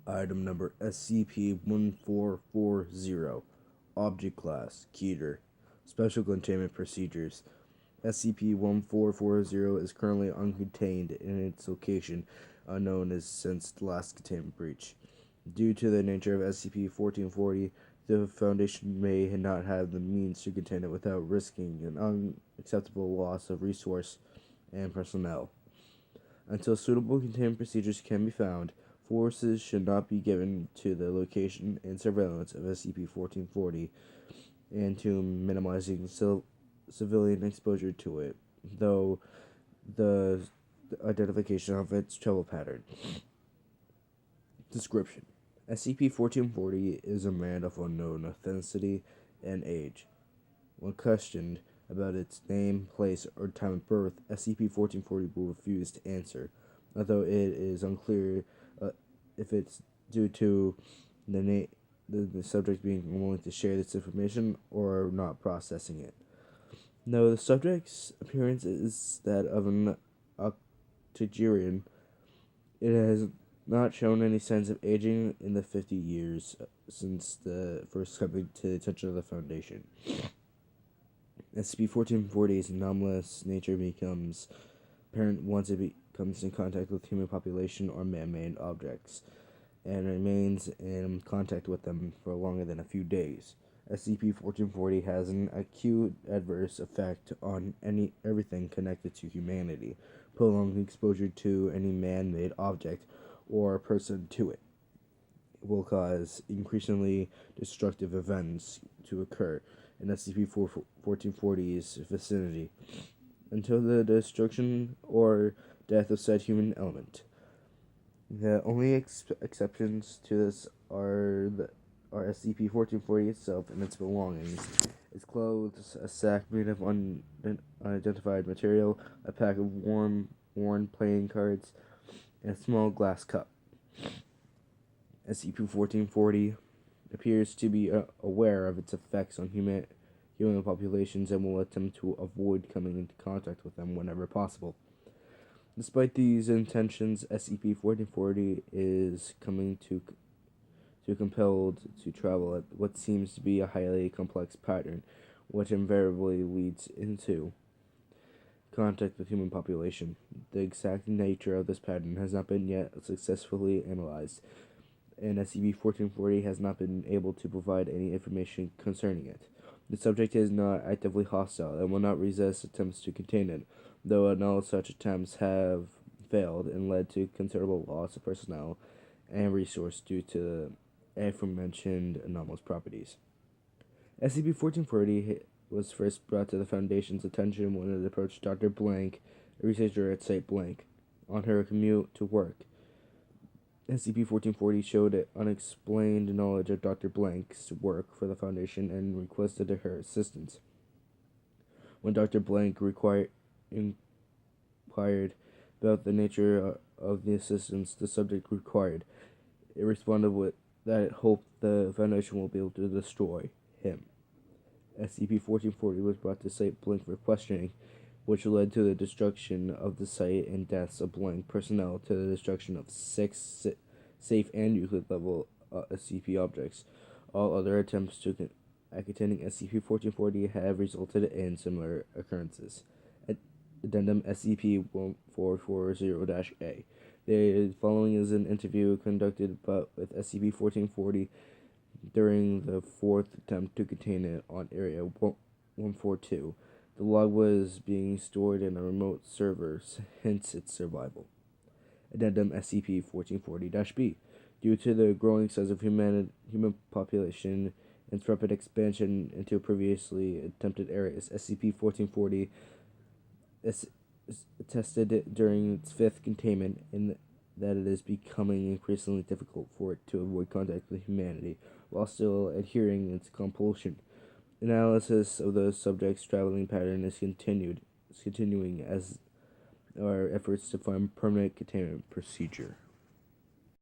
Item number SCP-1440. Object Class Keter. Special Containment Procedures. SCP-1440 is currently uncontained in its location unknown since the last containment breach. Due to the nature of SCP-1440, the Foundation may not have the means to contain it without risking an unacceptable loss of resource and personnel. Until suitable containment procedures can be found, forces should not be given to the location and surveillance of SCP-1440 and to minimizing civilian exposure to it, though the identification of its travel pattern. Description: SCP-1440 is a man of unknown ethnicity and age. When questioned about its name, place, or time of birth, SCP-1440 will refuse to answer, although it is unclear if it's due to the subject being unwilling to share this information or not processing it. Though the subject's appearance is that of an octogenarian, it has not shown any signs of aging in the 50 years since the first coming to the attention of the Foundation. SCP-1440's anomalous nature becomes apparent once it comes in contact with human population or man-made objects, and remains in contact with them for longer than a few days. SCP-1440 has an acute adverse effect on everything connected to humanity. Prolonged exposure to any man-made object or person to it will cause increasingly destructive events to occur in SCP-1440's vicinity until the destruction or death of said human element. The only exceptions to this are SCP-1440 itself and its belongings, its clothes, a sack made of unidentified material, a pack of worn playing cards, and a small glass cup. SCP-1440 appears to be aware of its effects on human populations and will attempt to avoid coming into contact with them whenever possible. Despite these intentions, SCP-1440 is coming to compelled to travel at what seems to be a highly complex pattern, which invariably leads into contact with human population. The exact nature of this pattern has not been yet successfully analyzed, and SCP-1440 has not been able to provide any information concerning it. The subject is not actively hostile and will not resist attempts to contain it, though all such attempts have failed and led to considerable loss of personnel and resource due to the aforementioned anomalous properties. SCP-1440 was first brought to the Foundation's attention when it approached Dr. Blank, a researcher at Site Blank, on her commute to work. SCP-1440 showed unexplained knowledge of Dr. Blank's work for the Foundation and requested her assistance. When Dr. Blank inquired about the nature of the assistance the subject required, it responded with that it hoped the Foundation will be able to destroy him. SCP-1440 was brought to Site Blank for questioning, which led to the destruction of the site and deaths of Blank personnel, to the destruction of 6 safe and Euclid-level SCP objects. All other attempts to containing SCP-1440 have resulted in similar occurrences. Addendum SCP-1440-A. The following is an interview conducted with SCP-1440 during the 4th attempt to contain it on Area 142. The log was being stored in a remote server, hence its survival. Addendum SCP-1440-B. Due to the growing size of human population and its rapid expansion into previously attempted areas, SCP-1440 attested during its 5th containment that it is becoming increasingly difficult for it to avoid contact with humanity while still adhering its compulsion. Analysis of the subject's traveling pattern is continuing as our efforts to find permanent containment procedure.